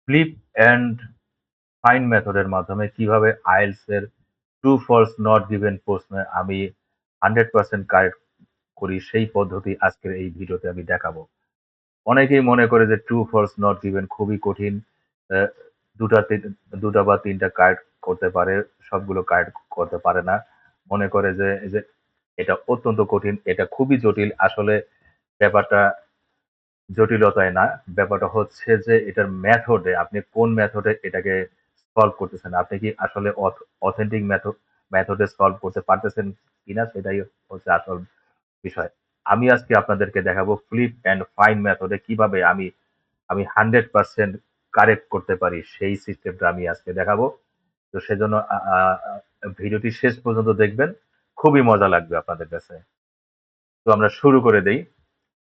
Flip and find মেথডের মাধ্যমে কিভাবে আইএলটিএস এর ট্রু ফলস নট গিভেন প্রশ্নে আমি 100% কারেক্ট করি সেই পদ্ধতি আজকের এই ভিডিওতে আমি দেখাবো। অনেকেই মনে করে যে ট্রু ফলস নট গিভেন খুবই কঠিন। আহ, দুটা বা তিনটা কারেক্ট করতে পারে, সবগুলো কারেক্ট করতে পারে না। মনে করে যে যে এটা অত্যন্ত কঠিন, এটা খুবই জটিল। আসলে ব্যাপারটা জটিলতায় না, ব্যাপারটা হচ্ছে যে এটার মেথডে, আপনি কোন মেথডে এটাকে সলভ করতেছেন, আপনি কি আসলে অথেন্টিক মেথডে সলভ করতে পারতেছেন কিনা, সেটাই হচ্ছে আসল বিষয়। আমি আজকে আপনাদেরকে দেখাবো ফ্লিপ অ্যান্ড ফাইন্ড মেথডে কিভাবে আমি আমি 100% কারেক্ট করতে পারি, সেই সিস্টেমটা আমি আজকে দেখাবো। তো সেজন্য ভিডিওটি শেষ পর্যন্ত দেখবেন, খুবই মজা লাগবে আপনাদের কাছে। তো আমরা শুরু করে দেই।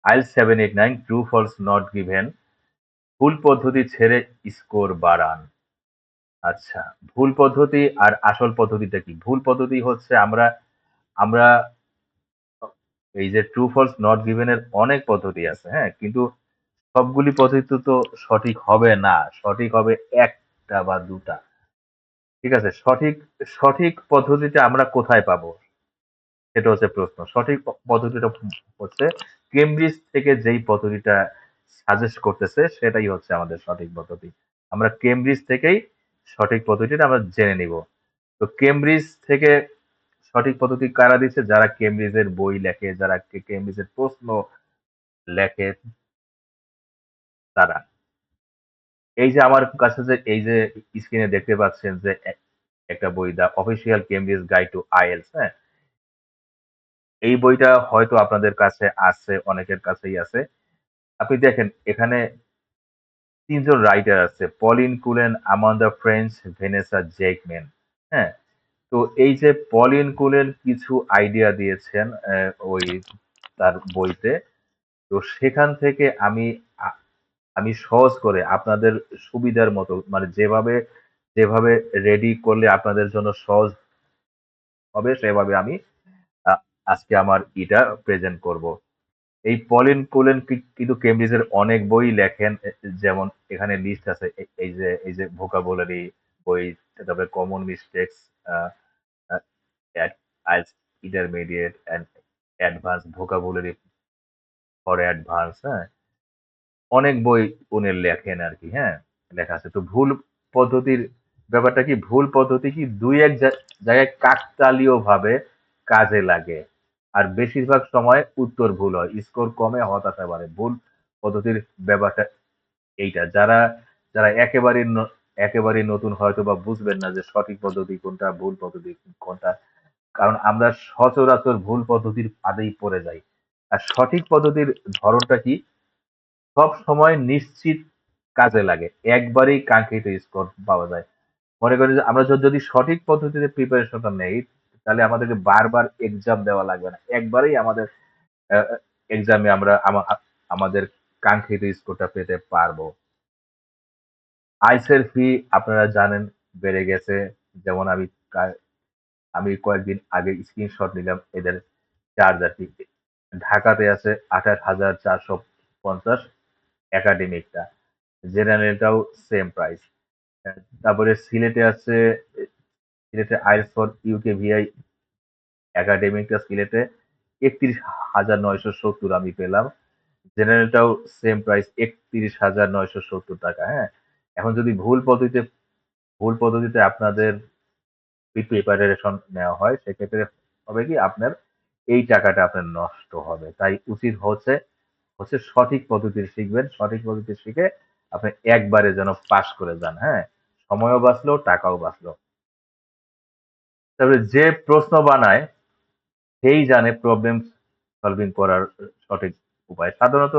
IELTS 789 true false not given, ভুল পদ্ধতি ছেড়ে স্কোর বাড়ান। আচ্ছা, ভুল পদ্ধতি আর আসল পদ্ধতিটা কি? ভুল পদ্ধতি হচ্ছে আমরা আমরা এই যে ট্রু ফলস নট গিভেন এর অনেক পদ্ধতি আছে, হ্যাঁ? কিন্তু সবগুলি পদ্ধতি তো সঠিক হবে না। সঠিক হবে ১ টা বা ২ টা। ঠিক আছে? সঠিক পদ্ধতিটা আমরা কোথায় পাবো? সেটা হচ্ছে প্রশ্ন। সঠিক পদ্ধতিটা হচ্ছে কেমব্রিজ থেকে যেই পদ্ধতিটা সাজেস্ট করতেছে সেটাই হচ্ছে আমাদের সঠিক পদ্ধতি। আমরা কেমব্রিজ থেকেই সঠিক পদ্ধতিটা আমরা জেনে নিব। তো কেমব্রিজ থেকে সঠিক পদ্ধতি কারা দিচ্ছে? যারা কেমব্রিজের বই লেখে, যারা কেমব্রিজের প্রশ্ন লেখে তারা। এই যে আমার কাছে যে এই যে স্ক্রিনে দেখতে পাচ্ছেন যে একটা বই, the official Cambridge guide to IELTS, হ্যাঁ? এই বইটা হয়তো আপনাদের কাছে আছে, অনেকের কাছেই আছে। আপনি দেখেন এখানে ৩ জন রাইটার আছে। Pauline Cullen, Amanda French, Vanessa Jakeman. হ্যাঁ? তো এই যে পলিন কুলেন কিছু আইডিয়া দিয়েছেন ওই তার বইতে। তো সেখান থেকে আ আমি সহজ করে আপনাদের সুবিধার মতো, মানে যেভাবে রেডি করলে আপনাদের জন্য সহজ হবে সেভাবে আমি আ আজকে আমার প্রেজেন্ট করব। এই পলিন কুলেন কিন্তু কেমব্রিজের অনেক বই লেখেন। যেমন এখানে লিস্ট আছে। এই যে ভোকাবুলারি বই, তারপরে common mistakes, IELTS intermediate and advance vocabulary for advance, হ্যাঁ? অনেক বই উনি লেখেন আরকি, হ্যাঁ? লেখা আছে। তো ভুল পদ্ধতির ব্যাপারটা কি? ভুল পদ্ধতি কি ২-১ জায়গায় কাকতালীয়ভাবে কাজে লাগে। আর বেশিরভাগ সময় উত্তর ভুল হয়। স্কোর কমে, হতাশা বাড়ে। ভুল পদ্ধতির ব্যাপারটা এইটা। যারা একেবারেই নতুন হয়তোবা বুঝবেন না যে সঠিক পদ্ধতি কোনটা, ভুল পদ্ধতি কোনটা। কারণ আমরা সচরাচর ভুল পদ্ধতির ফাঁদেই পড়ে যাই। আর সঠিক পদ্ধতির ধরনটা কি? সব সময় নিশ্চিত কাজে লাগে। একবারেই কাঙ্ক্ষিত স্কোর পাওয়া যায়। মনে করেন যে আমরা যদি সঠিক পদ্ধতিতে প্রিপারেশনটা নেই, তাহলে আমাদেরকে বারবার এক্সাম দেওয়া লাগবে না। একবারেই আমাদের আ আ এক্সামে আমরা আমাদের কাঙ্ক্ষিত স্কোরটা পেতে পারবো। আইসের ফি আপনারা জানেন বেড়ে গেছে। যেমন কা আমি কয়েকদিন আগে স্ক্রিনশট নিলাম এদের চার্জ আরকি। ঢাকাতে আছে ২৮,৪৫০ একাডেমিকটা। জেনারেলটাও সেম প্রাইস। তারপরে সিলেটে আইএলটিএস ফর ইউকে ভিআই একাডেমিকটা সিলেটে ৩১,৯৭০ আমি পেলাম। জেনারেলটাও সেম প্রাইস ৩১,৯৭০ টাকা, হ্যাঁ? এখন যদি ভুল পদ্ধতিতে আপনাদের প্রিপারেশন নেওয়া হয়, সেক্ষেত্রে হবে কি আপনার এই টাকাটা আপনার নষ্ট হবে। তাই উচিত হচ্ছে সঠিক পদ্ধতি শিখবেন। সঠিক পদ্ধতি শিখে আপনি একবারে যেন পাস করে যান, হ্যাঁ? সময়ও বাঁচলো, টাকাও বাঁচলো। তবে যে প্রশ্ন বানায় সেই জানে প্রবলেম সলভিং করার সঠিক উপায়। সাধারণত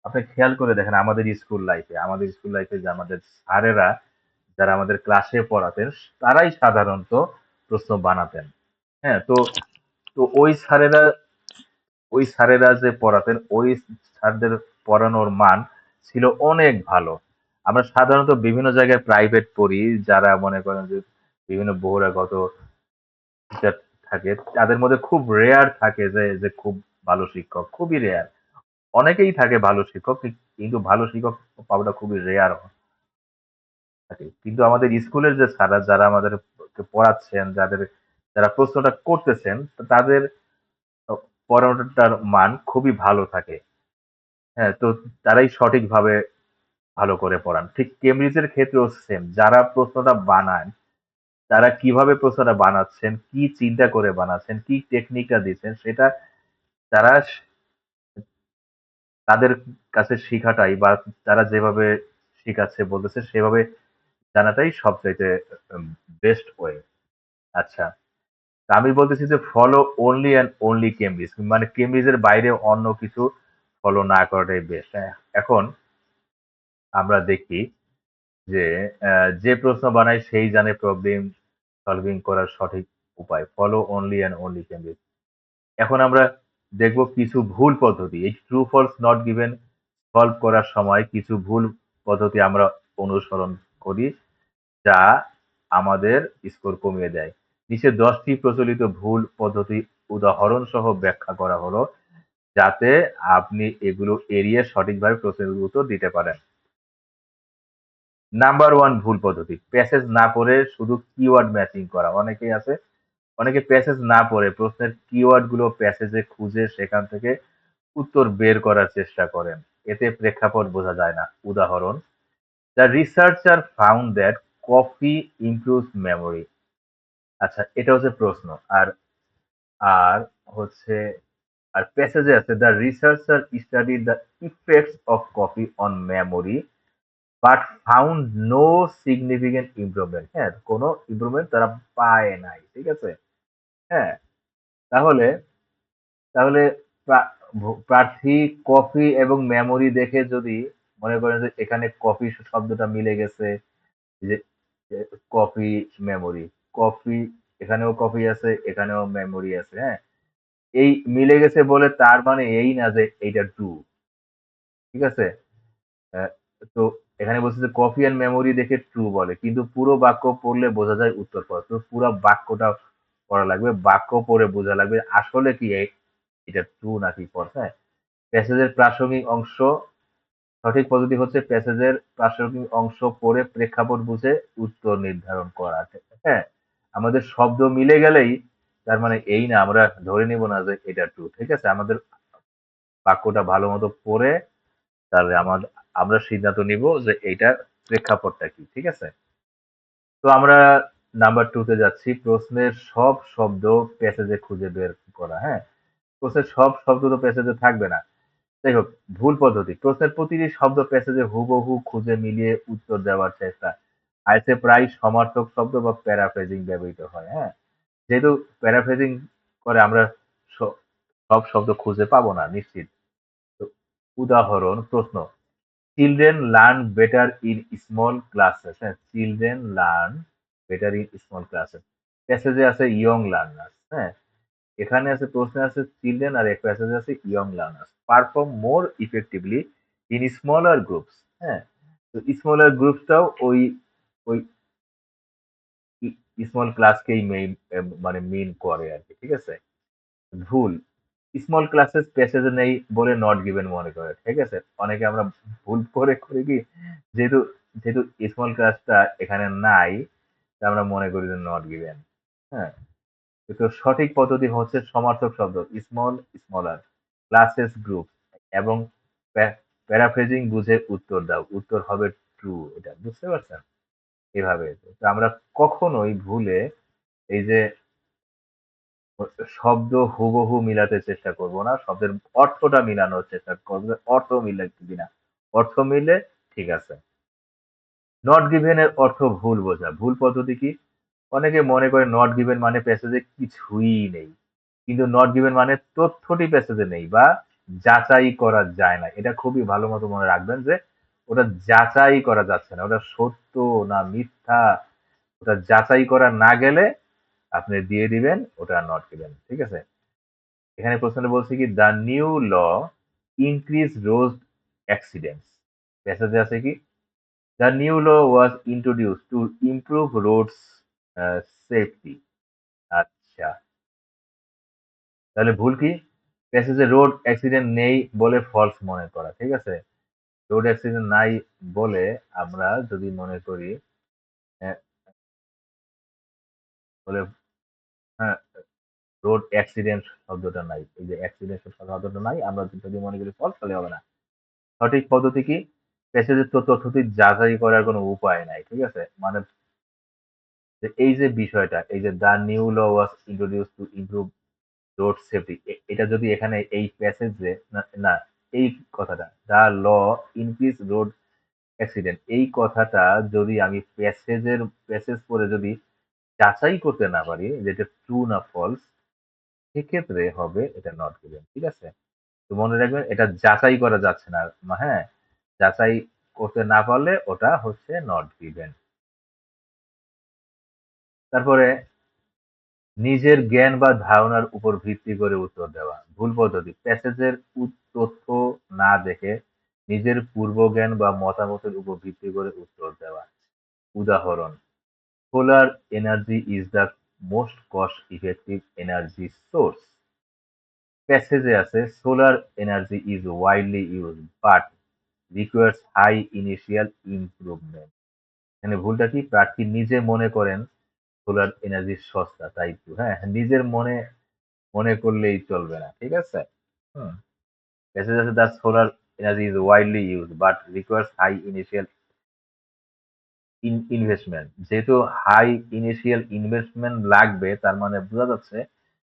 আপনি খেয়াল করে দেখেন আমাদের স্কুল লাইফে যে আমাদের স্যারেরা যারা আমাদের ক্লাসে পড়াতেন, তারাই সাধারণত প্রশ্ন বানাতেন। হ্যাঁ? তো তো ওই স্যারেরা যে পড়াতেন, ওই স্যারদের পড়ানোর মান ছিল অনেক ভালো। আমরা সাধারণত বিভিন্ন জায়গায় প্রাইভেট পড়ি, যারা মনে করেন যে বিভিন্ন বহিরাগত টিচার থাকে, তাদের মধ্যে খুব রেয়ার থাকে যে খুব ভালো শিক্ষক, খুবই রেয়ার। অনেকেই থাকে ভালো শিক্ষক, কিন্তু ভালো শিক্ষক পাওয়াটা খুবই রেয়ার। থাকে। কিন্তু আমাদের স্কুলের যে স্যাররা যারা আমাদেরকে পড়াচ্ছেন, যারা প্রশ্নটা করতেছেন তাদের অ পড়ানোটার মান খুবই ভালো থাকে। হ্যাঁ? তো তারাই সঠিকভাবে ভালো করে পড়ান। ঠিক কেমব্রিজের ক্ষেত্রেও সেম। যারা প্রশ্নটা বানান, তারা কিভাবে প্রশ্নটা বানাচ্ছেন, কি চিন্তা করে বানাচ্ছেন, কি টেকনিকটা দিচ্ছেন সেটা তারা তাদের কাছে শিখাটাই বা তারা যেভাবে শিখাচ্ছে বলতেছে সেভাবে জানাটাই সবচাইতে উম বেস্ট ওয়ে। আচ্ছা। তা আমি বলতেছি যে follow only and only Cambridge. মানে কেমব্রিজের বাইরে অন্য কিছু ফলো না করাটাই বেস্ট। হ্যাঁ? এখন আমরা দেখি যে যে প্রশ্ন বানায় সেই জানে প্রবলেম সলভিং করার সঠিক উপায়। Follow only and only Cambridge. এখন আমরা দেখব কিছু ভুল পদ্ধতি। এই true false not given solve করার সময় কিছু ভুল পদ্ধতি আমরা অনুসরণ করি যা আমাদের স্কোর কমিয়ে দেয়। নিচে ১০ টি প্রচলিত ভুল পদ্ধতি উদাহরণ সহ ব্যাখ্যা করা হলো যাতে আপনি এগুলো এড়িয়ে সঠিকভাবে প্রশ্নের উত্তর দিতে পারেন। নাম্বার 1 ভুল পদ্ধতি। প্যাসেজ না পড়ে শুধু কিওয়ার্ড ম্যাচিং করা। অনেকে প্যাসেজ না পড়ে প্রশ্নের কিওয়ার্ড গুলো প্যাসেজে খুঁজে সেখান থেকে উত্তর বের করার চেষ্টা করেন। এতে প্রেক্ষাপট বোঝা যায় না। উদাহরণ: the researcher found that coffee improves memory. আচ্ছা, এটা হচ্ছে প্রশ্ন। আর আর হচ্ছে আর প্যাসেজে আছে the researcher studied the effects of coffee on memory but found no significant improvement. হ্যাঁ, কোনো ইমপ্রুভমেন্ট তারা পায় নাই। ঠিক আছে? হ্যাঁ, তাহলে তাহলে প্রার্থী কফি এবং মেমোরি দেখে যদি মনে করেন যে এখানে কফি শব্দটা মিলে গেছে, যে কফি মেমোরি, কফি এখানেও কফি আছে, এখানেও মেমোরি আছে। হ্যাঁ, এই মিলে গেছে বলে তার মানে এই না যে এইটা ট্রু। ঠিক আছে? আহ, তো এখানে বলছে যে কফি অ্যান্ড মেমোরি দেখে ট্রু বলে, কিন্তু পুরো বাক্য পড়লে বোঝা যায় উত্তর পড়া। তো পুরো বাক্যটা পড়া লাগবে, বাক্য পড়ে বোঝা লাগবে আসলে কি এটা ট্রু নাকি ফলস। হ্যাঁ, প্যাসেজের প্রাসঙ্গিক অংশ সঠিক পদ্ধতি হচ্ছে প্যাসেজের প্রাসঙ্গিক অংশ পড়ে প্রেক্ষাপট বুঝে উত্তর নির্ধারণ করা। হ্যাঁ, আমাদের শব্দ মিলে গেলেই তার মানে এই না আমরা ধরে নিব না যে এটা ট্রু। ঠিক আছে? আমাদের বাক্যটা ভালো মতো পড়ে তাহলে আমরা সিদ্ধান্ত নিব যে এইটার প্রেক্ষাপটটা কি। ঠিক আছে? তো আমরা নাম্বার 2 তে যাচ্ছি। প্রশ্নের সব শব্দ প্যাসেজে খুঁজে বের করা। হ্যাঁ? প্রশ্নের সব শব্দ তো প্যাসেজে থাকবে না। যাই হোক, ভুল পদ্ধতি। প্রশ্নের প্রতিটি শব্দ প্যাসেজে হুবহু খুঁজে মিলিয়ে উত্তর দেওয়ার চেষ্টা। আইসে প্রায় সমার্থক শব্দ বা প্যারাফ্রেজিং ব্যবহৃত হয়। হ্যাঁ? যেহেতু প্যারাফ্রেজিং করে আমরা স- সব শব্দ খুঁজে পাবো না নিশ্চিত। তো উদাহরণ: প্রশ্ন: children learn better in small classes. হ্যাঁ, children learn better in small classes. প্যাসেজে আছে ইয়ং লার্নার্স। হ্যাঁ, এখানে আছে প্রশ্নে আছে চিলড্রেন আর এক প্যাসেজে আছে young learners perform more effectively in smaller groups. হ্যাঁ, তো স্মলার গ্রুপসটাও ওই ওই স্মল ক্লাসকেই মেইন মানে মেইন করে আর কি। ঠিক আছে? ভুল: স্মল ক্লাসেস প্যাসেজে নেই বলে নট গিভেন মনে করে। ঠিক আছে? অনেকে আমরা ভুল করে করি কি, যেহেতু যেহেতু স্মল ক্লাসটা এখানে নাই তা আমরা মনে করি যে নট গিভেন। হ্যাঁ, তো সঠিক পদ্ধতি হচ্ছে সমার্থক শব্দ স্মল, স্মলার, ক্লাসেস, গ্রুপ এবং প্যারাফ্রেজিং বুঝে উত্তর দাও। উত্তর হবে ট্রু। এটা বুঝতে পারছেন? এভাবে তো আমরা কখনোই ভুলে এই যে শব্দ হুবহু মিলাতে চেষ্টা করব না, শব্দের অর্থটা মিলানোর চেষ্টা করবো যে অর্থ মিলে কিনা। অর্থ মিললে ঠিক আছে। নট গিভেন এর অর্থ ভুল বোঝা। ভুল পদ্ধতি কি? অনেকে মনে করে নট গিভেন মানে প্যাসেজে কিছুই নেই, কিন্তু নট গিভেন মানে তথ্যটি প্যাসেজে নেই বা যাচাই করা যায় না। এটা খুবই ভালো মতো মনে রাখবেন যে ওটা যাচাই করা যাচ্ছে না, ওটা সত্য না মিথ্যা ওটা যাচাই করা না গেলে আপনি দিয়ে দিবেন ওটা নট গিভেন। ঠিক আছে? এখানে প্রশ্নটা বলছে কি the new law increase road accidents. প্যাসেজে আছে কি the new law was introduce to improve roads safety. আচ্ছা, তাহলে ভুল কি? প্যাসেজে রোড অ্যাক্সিডেন্ট নেই বলে ফলস মনে করা। ঠিক আছে? রোড অ্যাক্সিডেন্ট নাই বলে আমরা যদি মনে করি আহ, বলে হ্যাঁ, রোড অ্যাক্সিডেন্ট শব্দটা নাই, এই যে অ্যাক্সিডেন্ট শব্দটা নাই, আমরা যদি মনে করি ফলস তাহলে হবে না। সঠিক পদ্ধতি কি? প্যাসেজের তথ্যটি যাচাই করার কোনো উপায় নাই, ঠিক আছে? মানে যে এই যে বিষয়টা, এই যে the new law was introduce to improve road safety, এটা যদি এখানে এই প্যাসেজে না, না, এই কথাটা the law increase road accident, এই কথাটা যদি আমি প্যাসেজ পড়ে যদি যাচাই করতে না পারি যে এটা ট্রু না ফলস, সেক্ষেত্রে হবে এটা নট গিভেন, ঠিক আছে? তো মনে রাখবেন এটা যাচাই করা যাচ্ছে না। হ্যাঁ, যাচাই করতে না পারলে ওটা হচ্ছে নট গিভেন। তারপরে নিজের জ্ঞান বা ধারণার উপর ভিত্তি করে উত্তর দেওয়া ভুল পদ্ধতি। প্যাসেজের তথ্য না দেখে নিজের পূর্বজ্ঞান বা মতামতের উপর ভিত্তি করে উত্তর দেওয়া। উদাহরণ: solar energy is the most cost effective energy source. প্যাসেজে আছে solar energy is widely use but requires high initial improvement. এখানে ভুলটা কি? প্রার্থী নিজে মনে করেন সোলার এনার্জি সস্তা, তাই তো। হ্যাঁ, নিজের মনে মনে করলেই চলবে না, ঠিক আছে? হুম। মেসেজ আছে the solar energy is widely use but requires high initial investment. যেহেতু হাই ইনিশিয়াল ইনভেস্টমেন্ট লাগবে, তার মানে বোঝা যাচ্ছে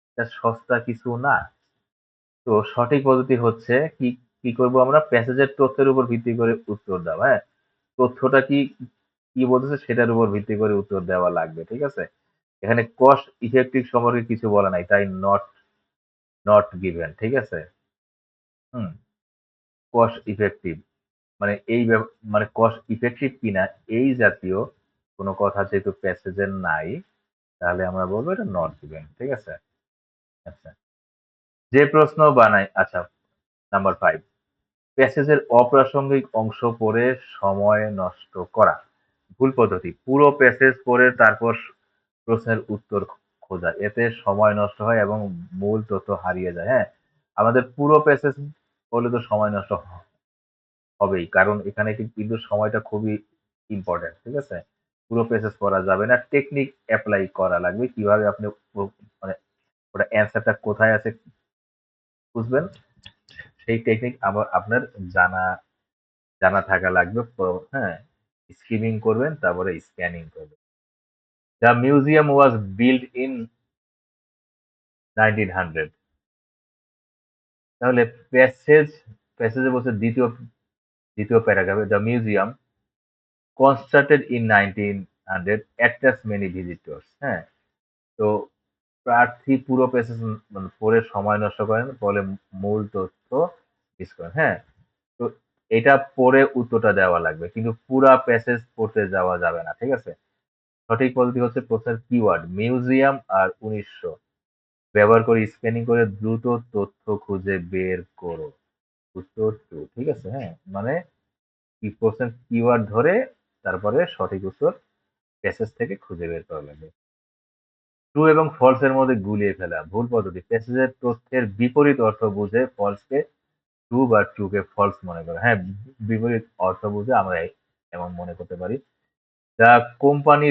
এটা সস্তা কিছু না। তো সঠিক পদ্ধতি হচ্ছে কি? কি করব আমরা? প্যাসেজের তথ্যের উপর ভিত্তি করে উত্তর দাও। হ্যাঁ, তথ্যটা কি কি বলতেছে সেটার উপর ভিত্তি করে উত্তর দেওয়া লাগবে, ঠিক আছে? এখানে কস্ট ইফেক্টিভ সম্পর্কে কিছু বলা নাই, তাই নট নট গিভেন, ঠিক আছে? হুম। কস্ট ইফেক্টিভ মানে মানে কস্ট ইফেক্টিভ কিনা এই জাতীয় কোনো কথা যেহেতু প্যাসেজের নাই, তাহলে আমরা বলবো এটা নট গিভেন, ঠিক আছে? আচ্ছা, যে প্রশ্ন বানাই, আচ্ছা, নাম্বার 5, প্যাসেজের অপ্রাসঙ্গিক অংশ পড়ে সময় নষ্ট করা। ভুল পদ্ধতি। পুরো প্যাসেজ পড়ে তারপর প্রশ্নের উত্তর খোঁজা, এতে সময় নষ্ট হয় এবং মূল তথ্য হারিয়ে যায়। হ্যাঁ, আমাদের পুরো প্যাসেজ পড়লে তো সময় নষ্ট হবেই, কারণ এখানে কিন্তু সময়টা খুবই ইম্পর্টেন্ট, ঠিক আছে? পুরো প্যাসেজ পড়া যাবে না, টেকনিক অ্যাপ্লাই করা লাগবে কিভাবে আপনি মানে ওটা অ্যান্সারটা কোথায় আছে বুঝবেন, সেই টেকনিক আবার আপনার জানা জানা থাকা লাগবে। হ্যাঁ, স্কিমিং করবেন, তারপরে স্ক্যানিং করবেন। The museum was build in 1900। তাহলে প্যাসেজ প্যাসেজে বলছে দ্বিতীয় দ্বিতীয় প্যারাগ্রাফে the museum constructed in 1900 attracts many visitors। হ্যাঁ, তো প্রার্থী পুরো প্যাসেজ মানে পড়ে সময় নষ্ট করেন, ফলে মূল তথ্য মিস করেন। হ্যাঁ, তো এটা পড়ে উত্তরটা দেওয়া লাগবে, কিন্তু পুরা প্যাসেজ পড়তে যাওয়া যাবে না, ঠিক আছে? সঠিক পদ্ধতি হচ্ছে প্রশ্নের কিওয়ার্ড মিউজিয়াম আর 1900 ব্যবহার করে স্ক্যানিং করে দ্রুত তথ্য খুঁজে বের করো। উত্তর টু, ঠিক আছে? হ্যাঁ, মানে কি প্রশ্নের কিওয়ার্ড ধরে তারপরে সঠিক উত্তর প্যাসেজ থেকে খুঁজে বের করা লাগবে। ট্রু এবং ফলস এর মধ্যে গুলিয়ে ফেলা ভুল পদ্ধতি। প্যাসেজের তথ্যের বিপরীত অর্থ বুঝে ফলসকে ট্রু বা ট্রুকে ফলস মনে করা। হ্যাঁ, বিপরীত অর্থ বুঝে আমরা এমন মনে করতে পারি। The company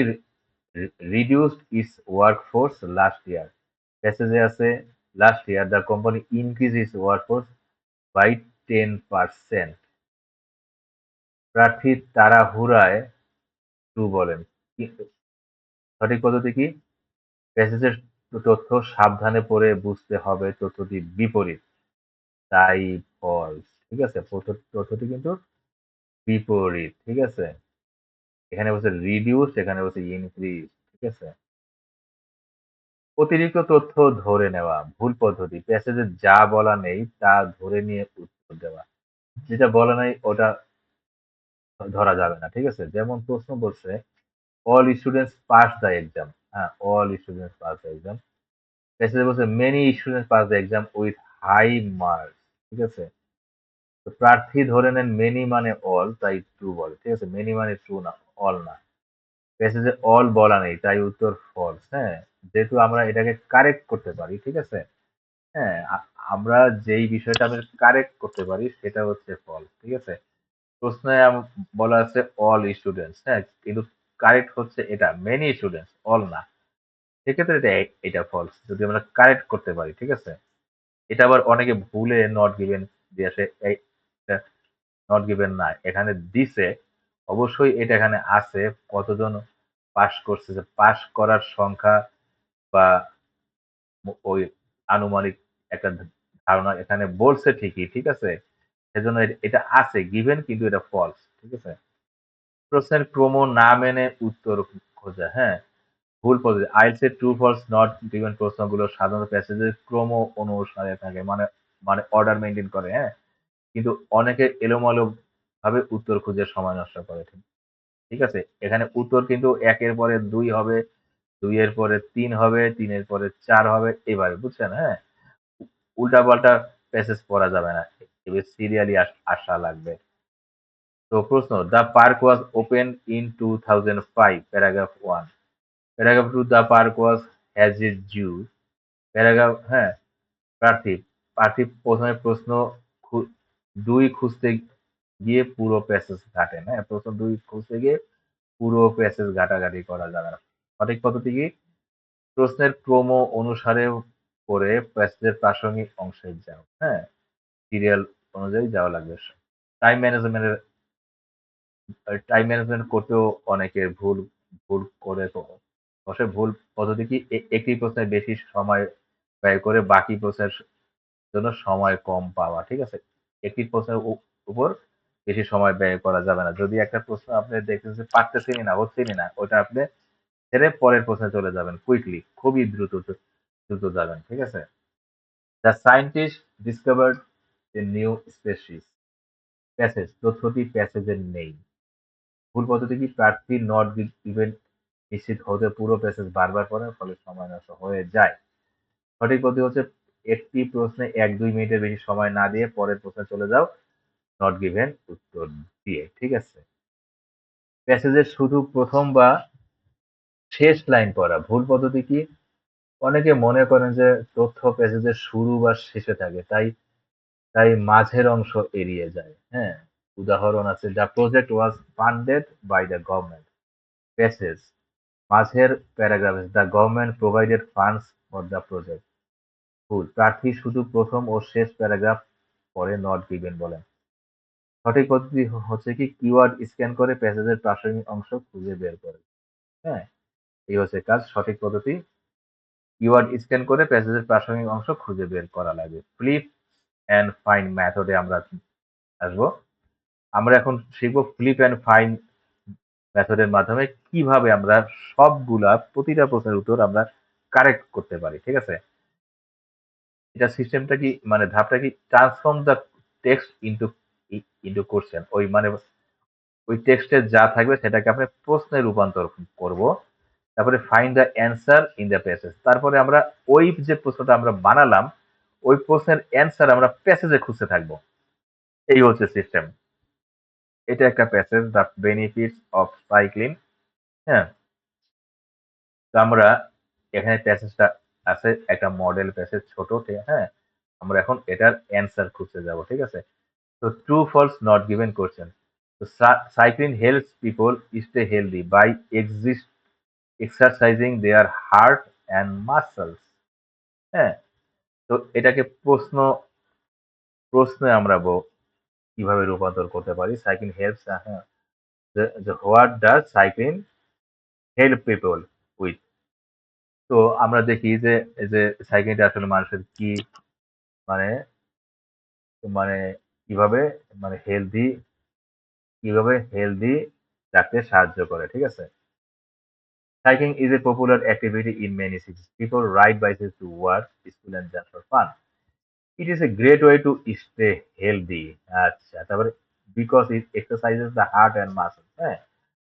reduced its workforce last year। প্যাসেজে আছে last year the company increase its workforce by 10%। প্রার্থী তাড়াহুড়ায় ট্রু বলেন। সঠিক পদ্ধতি কি? প্যাসেজের তথ্য সাবধানে পড়ে বুঝতে হবে তথ্যটি বিপরীত, তাই ফলস, ঠিক আছে? তথ্যটি কিন্তু বিপরীত, ঠিক আছে? এখানে বলছে রিডিউস, এখানে বলছে ইনক্রিজ, ঠিক আছে? অতিরিক্ত তথ্য ধরে নেওয়া ভুল পদ্ধতি। প্যাসেজে যা বলা নেই তা ধরে নিয়ে উত্তর দেওয়া। যেটা বলা নাই ওটা ধরা যাবে না, ঠিক আছে? যেমন প্রশ্ন বলছে all students pass the exam. হ্যাঁ, all students pass the exam. প্যাসেজে বলছে many students pass the exam with high marks, ঠিক আছে? তো প্রার্থী ধরে নেন মেনি মানে অল, তাই ট্রু বলে, ঠিক আছে? মেনি মানে ট্রু না, অল না। প্যাসেজে অল বলা নেই, তাই উত্তর ফলস। হ্যাঁ, যেহেতু আমরা এটাকে কারেক্ট করতে পারি, ঠিক আছে? হ্যাঁ, আমরা যেই বিষয়টা আমরা কারেক্ট করতে পারি সেটা হচ্ছে ফলস, ঠিক আছে? প্রশ্নে বলা আছে অল স্টুডেন্টস, হ্যাঁ, কিন্তু কারেক্ট হচ্ছে এটা মেনি স্টুডেন্টস অল না, সেক্ষেত্রে এটা ফলস যদি আমরা কারেক্ট করতে পারি, ঠিক আছে। এটা আবার অনেকে ভুলে নট গিভেন দিয়ে আসে, নট গিভেন না, এখানে দিছে, অবশ্যই এটা এখানে আছে। কতজন পাস করছে, যে পাস করার সংখ্যা বা ওই আনুমানিক একটা ধারণা এখানে বলছে ঠিকই, ঠিক আছে। সেজন্য এটা আছে গিভেন, কিন্তু এটা ফলস, ঠিক আছে। প্রশ্নের ক্রম না মেনে উত্তর খোঁজা, হ্যাঁ, ভুল পদ্ধতি। আইএলটিএস এর ট্রু ফলস নট গিভেন প্রশ্নগুলো সাধারণত প্যাসেজের ক্রম অনুসারে থাকে, মানে মানে অর্ডার মেনটেন করে, হ্যাঁ। কিন্তু অনেকে এলোমেলো ভাবে উত্তর খুঁজে সময় নষ্ট করে, ঠিক ঠিক আছে। এখানে উত্তর কিন্তু একের পরে দুই হবে, দুইয়ের পরে তিন হবে, তিনের পরে চার হবে, এভাবে, বুঝছেন, হ্যাঁ। উল্টা পাল্টা প্যাসেজ পড়া যাবে না, এবার সিরিয়ালি আসা লাগবে। তো প্রশ্ন, the park was open in 2005, paragraph 1। Paragraph 2, the park was has a zoo. Paragraph, হ্যাঁ, প্রার্থী প্রার্থী প্রথমে প্রশ্ন দুই খুঁজতে গিয়ে পুরো প্যাসেজ ঘাটেন, হ্যাঁ, প্রশ্ন দুই খুঁজতে গিয়ে পুরো প্যাসেজ ঘাটাঘাটি করা যাবে না। সঠিক পদ্ধতি কি? প্রশ্নের ক্রম অনুসারে পড়ে প্যাসেজের প্রাসঙ্গিক অংশে যাও, হ্যাঁ, সিরিয়াল অনুযায়ী যাওয়া লাগবে। টাইম ম্যানেজমেন্টের টাইম ম্যানেজমেন্ট করতেও অনেকের ভুল ভুল করে তো বসে। ভুল পদ্ধতি কি? একটি প্রশ্নে বেশি সময় ব্যয় করে বাকি প্রশ্নের জন্য সময় কম পাওয়া, ঠিক আছে। একটি প্রশ্নের উপর বেশি সময় ব্যয় করা যাবে না। যদি একটা প্রশ্ন আপনি দেখতেছেন যে পারতেছেনই না, হচ্ছেনই না, ওটা আপনি ছেড়ে পরের প্রশ্নে চলে যাবেন কুইকলি, খুবই দ্রুত দ্রুত যাবেন, ঠিক আছে। The scientist discovered a new species. Passage, তথ্যটি প্যাসেজের নেই। ভুল পদ্ধতি কি? প্রার্থী নট গিভেন নিশ্চিত হতে পুরো প্যাসেজ বারবার পড়েন, ফলে সময় নষ্ট হয়ে যায়। সঠিক পদ্ধতি হচ্ছে একটি প্রশ্নে 1-2 মিনিটের বেশি সময় না দিয়ে পরের প্রশ্নে চলে যাও, নট গিভেন উত্তর দিয়ে, ঠিক আছে। প্যাসেজের শুধু প্রথম বা শেষ লাইন পড়া। ভুল পদ্ধতি কি? অনেকে মনে করেন যে তথ্য প্যাসেজের শুরু বা শেষে থাকে, তাই তাই মাঝের অংশ এড়িয়ে যায়, হ্যাঁ। উদাহরণ আছে, the project was funded by the government. Passage মাঝের প্যারাগ্রাফে, the government provided funds for the project. ভুল, প্রার্থী শুধু প্রথম ও শেষ প্যারাগ্রাফ পরে নট গিভেন বলেন। সঠিক পদ্ধতি হচ্ছে কি? কিওয়ার্ড স্ক্যান করে প্যাসেজের প্রাসঙ্গিক অংশ খুঁজে বের করে, হ্যাঁ, এই হচ্ছে কাজ। সঠিক পদ্ধতি কিওয়ার্ড স্ক্যান করে প্যাসেজের প্রাসঙ্গিক অংশ খুঁজে বের করা লাগে। ফ্লিপ অ্যান্ড ফাইন্ড মেথডে আমরা আসবো। আমরা এখন শিখবো ফ্লিপ অ্যান্ড ফাইন্ড মেথডের মাধ্যমে কিভাবে আমরা সবগুলা প্রতিটা প্রশ্নের উত্তর আমরা কারেক্ট করতে পারি, ঠিক আছে। এটা সিস্টেমটা কি, মানে ধাপটা কি? Transform the text into into question. ওই মানে ওই টেক্সটে যা থাকবে সেটাকে আপনি প্রশ্নে রূপান্তর করব। তারপরে find the answer in the passage. তারপরে আমরা ওই যে প্রশ্নটা আমরা বানালাম, ওই প্রশ্নের অ্যান্সার আমরা প্যাসেজে খুঁজতে থাকবো। এই হচ্ছে সিস্টেম। এটা একটা passage, the benefits of cycling, হ্যাঁ। তো আমরা এখানে প্যাসেজটা আছে, একটা মডেল প্যাসেজ ছোট, হ্যাঁ। আমরা এখন এটার অ্যান্সার খুঁজতে যাব, ঠিক আছে। তো true false not given question. তো cycling helps people stay healthy by exercising their heart and muscles, হ্যাঁ। তো এটাকে প্রশ্নে আমরা কিভাবে রূপান্তর করতে পারি? সাইক্লিং হেল্পস, হ্যাঁ, what does cycling help people with. তো আমরা দেখি যে এই যে সাইক্লিংটা আসলে মানুষের কি, মানে মানে কিভাবে, মানে হেলদি রাখতে সাহায্য করে, ঠিক আছে। Cycling is a popular activity in many cities. People ride bicycles to work, school and just for fun. It is a great way to stay healthy. আচ্ছা, তারপরে because it exercises the heart and muscles, হ্যাঁ।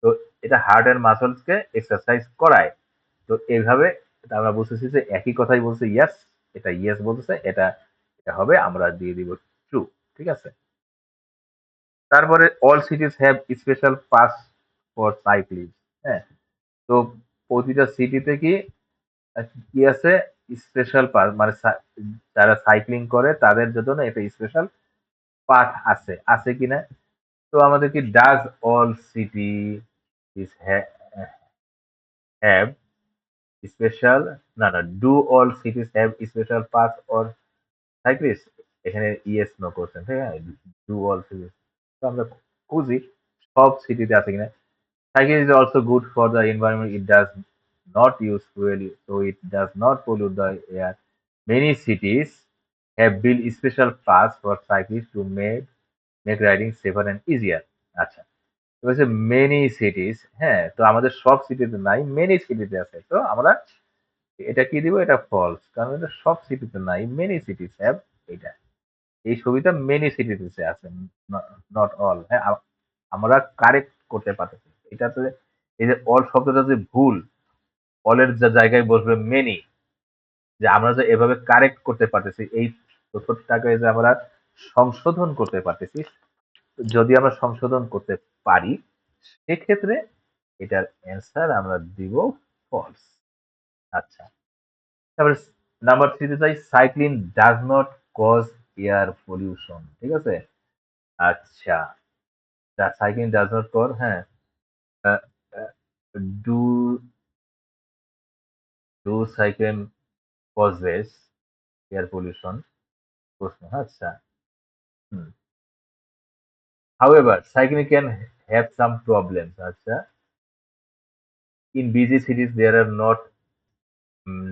তো এটা heart and muscles কে exercise করায়। তো এইভাবে আমরা বুঝতেছি যে একই কথাই বলছে, ইয়েস, এটা ইয়েস বলতেছে, এটা এটা হবে, আমরা দিয়ে দিব ট্রু, ঠিক আছে। তারপরে all সিটিজ have special pass for cyclist, হ্যাঁ। তো প্রতিটা সিটিতে কি আছে? স্পেশাল পাস, মানে যারা সাইক্লিং করে তাদের জন্য একটা স্পেশাল পাথ আছে কিনা। তো আমাদের কি does all city is have special, না না, do all সিটিজ have special pass or cyclist? এখানে ইয়েস নো কোশ্চেন, ঠিক আছে? ডু অল সিটিজ, তো আমরা খুঁজি সব সিটিতে আছে কিনা। Cycling is also good for the environment. It does not use fuel, so it does not pollute the air. Many cities have built special paths for cyclists to make riding safer and easier. আচ্ছা, তো বলছে many cities, হ্যাঁ, তো আমাদের সব সিটিতে নাই, many সিটিতে আছে, তো আমরা এটা কি দিব, এটা ফলস, কারণ এটা সব সিটিতে নাই, মেনি সিটিস হ্যাভ, এটা এই ছবিটা মেনি সিটিতে আছে, নট অল। হ্যাঁ, আমরা কারেক্ট করতে পারতেছি এটা তো। এই যে অল শব্দটা যে ভুল, অলের যা জায়গায় বসবে মেনি, যে আমরা যে এভাবে কারেক্ট করতে পারতেছি, এই তথ্যটাকে যে আমরা সংশোধন করতে পারতেছি, যদি আমরা সংশোধন করতে পারি, সেক্ষেত্রে এটার অ্যান্সার আমরা দিব ফলস। আচ্ছা, তারপরে নাম্বার থ্রিতে যাই, cycling does not cause air pollution, ঠিক আছে? আচ্ছা, সাইক্লিং ডাজ নট কজ, হ্যাঁ, do do cycling causes air pollution, প্রশ্ন, আচ্ছা। হুম, however cycling can have some problems, আচ্ছা, in busy cities there are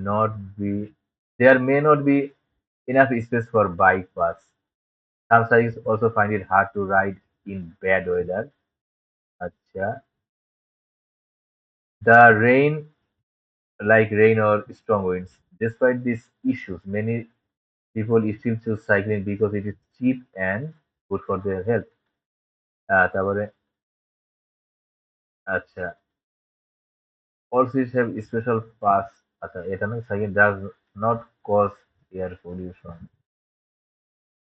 not be there may not be enough space for bike paths. Some cyclists also find it hard to ride in bad weather, আচ্ছা, the rain, like rain or strong winds. Despite these issues, many people still choose cycling because it is cheap and good for their health. তারপরে, আচ্ছা, all cities have special pass, আচ্ছা, এটা না, cycling does not cause air pollution,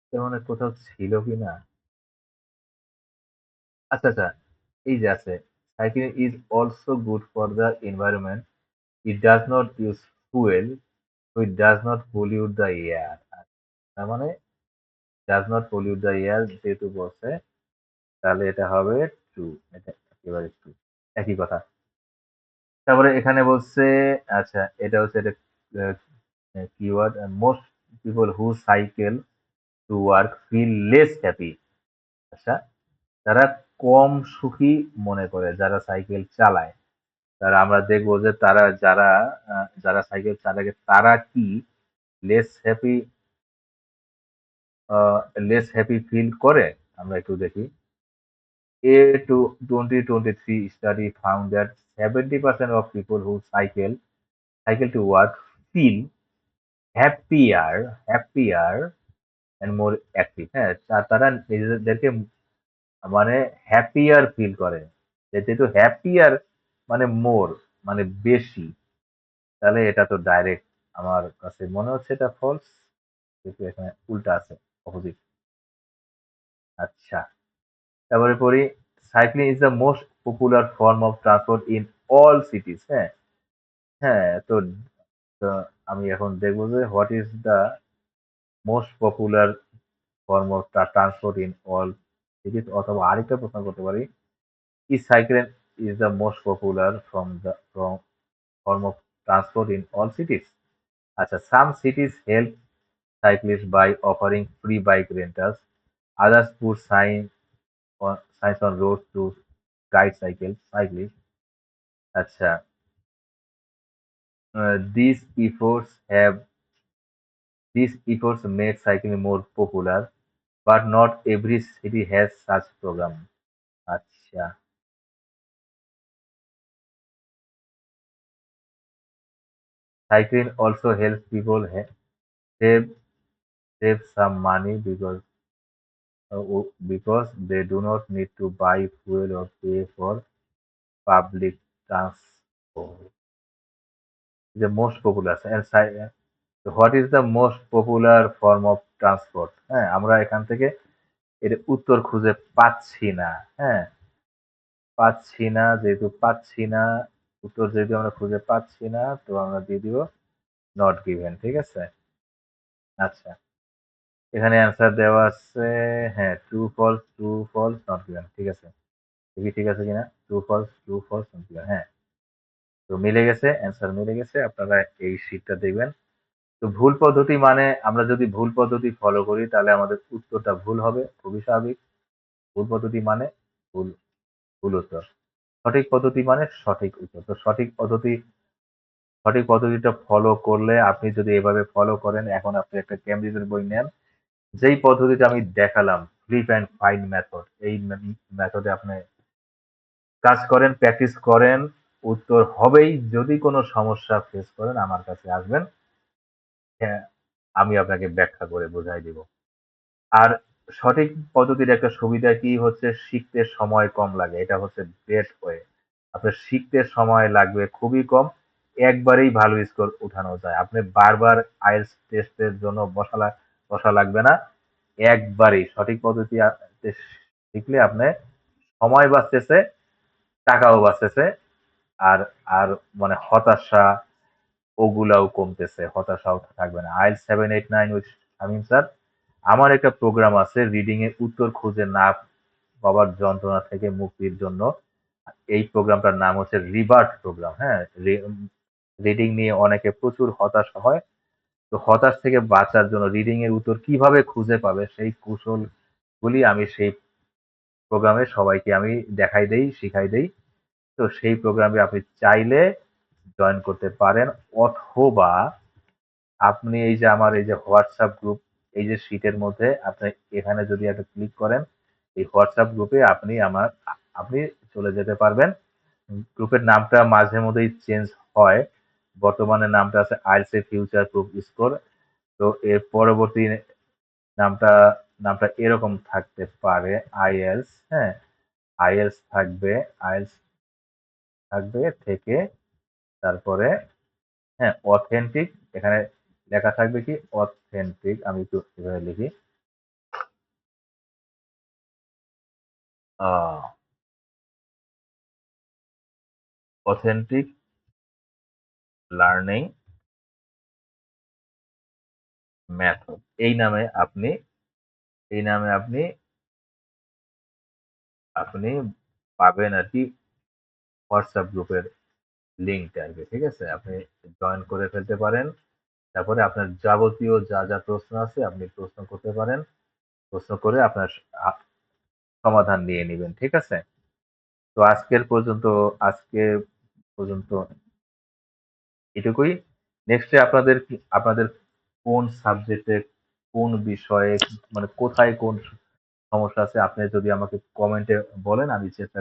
এটা মানে কোথাও ছিল কি না? আচ্ছা আচ্ছা, এই যে আছে, cycling is also good for the environment. It does not use fuel, so it does not pollute the air. তার মানে does not pollute the air যেহেতু বলছে, তাহলে এটা হবে ট্রু, এটা একেবারে ট্রু, একই কথা। তারপরে এখানে বলছে, আচ্ছা, এটা হচ্ছে এটা keyword, most people who cycle to work feel less happy, আচ্ছা, তারা কম সুখী মনে করে যারা সাইকেল চালায়। তারা, আমরা দেখবো যে তারা যারা যারা সাইকেল চালায় তারা কি less happy less happy feel করে, আমরা একটু দেখি। A 2023 study found that 70% of people who cycle to work feel happier and more active, হ্যাঁ, তারা নিজেদেরকে মানে হ্যাপিয়ার ফিল করে, যেহেতু হ্যাপিয়ার মানে মোর, মানে বেশি, তাহলে এটা তো ডাইরেক্ট আমার কাছে মনে হচ্ছে এটা ফলস, কিন্তু এখানে উল্টা আছে, অপোজিট। আচ্ছা, তারপরে পড়ি, cycling is the most popular form of transport in all সিটিজ, হ্যাঁ, হ্যাঁ, তো তো আমি এখন দেখবো যে what is the most popular form of transport in all সিটিজ, অথবা আরেকটা প্রশ্ন করতে পারি, is cycling is the most popular from form of transport in all cities? আচ্ছা, some cities help cyclists by offering free bike rentals. Others put signs on roads to guide cyclists. আচ্ছা, these efforts make cycling more popular, but not every city has such program. আচ্ছা, cycling also helps people save save some money because they do not need to buy fuel or pay for public transport. The most popular and what is the most popular form of transport? হ্যাঁ, আমরা এখান থেকে এর উত্তর খুঁজে পাচ্ছি না, হ্যাঁ, পাচ্ছি না, যেহেতু পাচ্ছি না, উত্তর যেহেতু আমরা খুঁজে পাচ্ছি না, তো আমরা দিয়ে দিব নট গিভেন, ঠিক আছে? আচ্ছা, এখানে অ্যান্সার দেওয়া আছে, হ্যাঁ, ট্রু ফলস নট গিভেন, ঠিক আছে, দেখি ঠিক আছে কিনা, ট্রু ফলস নট গিভেন, হ্যাঁ, তো মিলে গেছে, অ্যান্সার মিলে গেছে। আপনারা এই শীটটা দেখবেন। তো ভুল পদ্ধতি মানে আমরা যদি ভুল পদ্ধতি ফলো করি তাহলে আমাদের উত্তরটা ভুল হবে, খুবই স্বাভাবিক। ভুল পদ্ধতি মানে ভুল, ভুল উত্তর। সঠিক পদ্ধতি মানে সঠিক উত্তর। তো সঠিক পদ্ধতিটা ফলো করলে আপনি যদি এভাবে ফলো করেন, এখন আপনি একটা কেমব্রিজের বই নেন, যেই পদ্ধতিটা আমি দেখালাম, ফ্লিপ অ্যান্ড ফাইন্ড মেথড, এই মেথডে আপনি কাজ করেন, প্র্যাকটিস করেন, উত্তর হবেই। যদি কোনো সমস্যা ফেস করেন আমার কাছে আসবেন, হ্যাঁ, আমি আপনাকে ব্যাখ্যা করে বোঝাই দিব। আর সঠিক পদ্ধতির একটা সুবিধা কি হচ্ছে, শিখতে সময় কম লাগে। এটা হচ্ছে বেস্ট ওয়ে। আপনার শিখতে সময় লাগবে খুবই কম। একবারেই ভালো স্কোর উঠানো যায়। আপনি বারবার আইএলটিএস টেস্টের জন্য বসা লাগবে না। একবারেই সঠিক পদ্ধতি শিখলে আপনি সময় বাঁচতেছে, টাকাও বাঁচতেছে। আর আর মানে হতাশা ওগুলাও কমতেছে, হতাশাও থাকবে না। আইএলটিএস 789 উইথ শামীম স্যার, আমার একটা প্রোগ্রাম আছে রিডিং এর উত্তর খুঁজে না পাওয়ার যন্ত্রণা থেকে মুক্তির জন্য। এই প্রোগ্রামটার নাম হচ্ছে রিভার্ট প্রোগ্রাম। হ্যাঁ, রিডিং নিয়ে অনেকে প্রচুর হতাশা হয়। তো হতাশ থেকে বাঁচার জন্য রিডিং এর উত্তর কিভাবে খুঁজে পাবে সেই কৌশলগুলি আমি সেই প্রোগ্রামে সবাইকে আমি দেখাই দেই, শিখাই দেই। তো সেই প্রোগ্রামে আপনি চাইলে জয়েন করতে পারেন, অথবা আপনি এই যে আমার এই যে হোয়াটসঅ্যাপ গ্রুপ, এই যে শীটের মধ্যে আপনি এখানে যদি একটা ক্লিক করেন, এই হোয়াটসঅ্যাপ গ্রুপে আপনি চলে যেতে পারবেন। গ্রুপের নামটা মাঝে মধ্যেই চেঞ্জ হয়। বর্তমানে নামটা আছে আইএলটিএস ফিউচার প্রুফ স্কোর। তো এর পরবর্তী নামটা নামটা এরকম থাকতে পারে, আইএলস, হ্যাঁ, আইএলস থাকবে, আইএলস থাকবে থেকে তারপরে, হ্যাঁ, অথেন্টিক, এখানে লেখা থাকবে কি অথেন্টিক, আমি একটু এভাবে লিখি, অথেন্টিক লার্নিং মেথড, এই নামে আপনি আপনি পাবেন আর কি হোয়াটসঅ্যাপ গ্রুপের লিঙ্কটা আর কি। ঠিক আছে, আপনি জয়েন করে ফেলতে পারেন। তারপরে আপনার যাবতীয় যা যা প্রশ্ন আছে আপনি প্রশ্ন করতে পারেন, প্রশ্ন করে আপনার সমাধান নিয়ে নেবেন। ঠিক আছে, তো আজকে পর্যন্ত এটুকুই। নেক্সটে আপনাদের কোন সাবজেক্টে, কোন বিষয়ে, মানে কোথায় কোন সমস্যা আছে, আপনি যদি আমাকে কমেন্টে বলেন, আমি চেষ্টা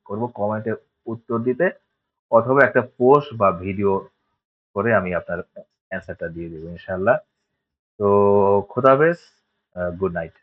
করব কমেন্টে উত্তর দিতে, অথবা একটা পোস্ট বা ভিডিও করে আমি আপনার অ্যান্সারটা দিয়ে দেবো ইনশাল্লাহ। তো খোদা হাফেজ, গুড নাইট।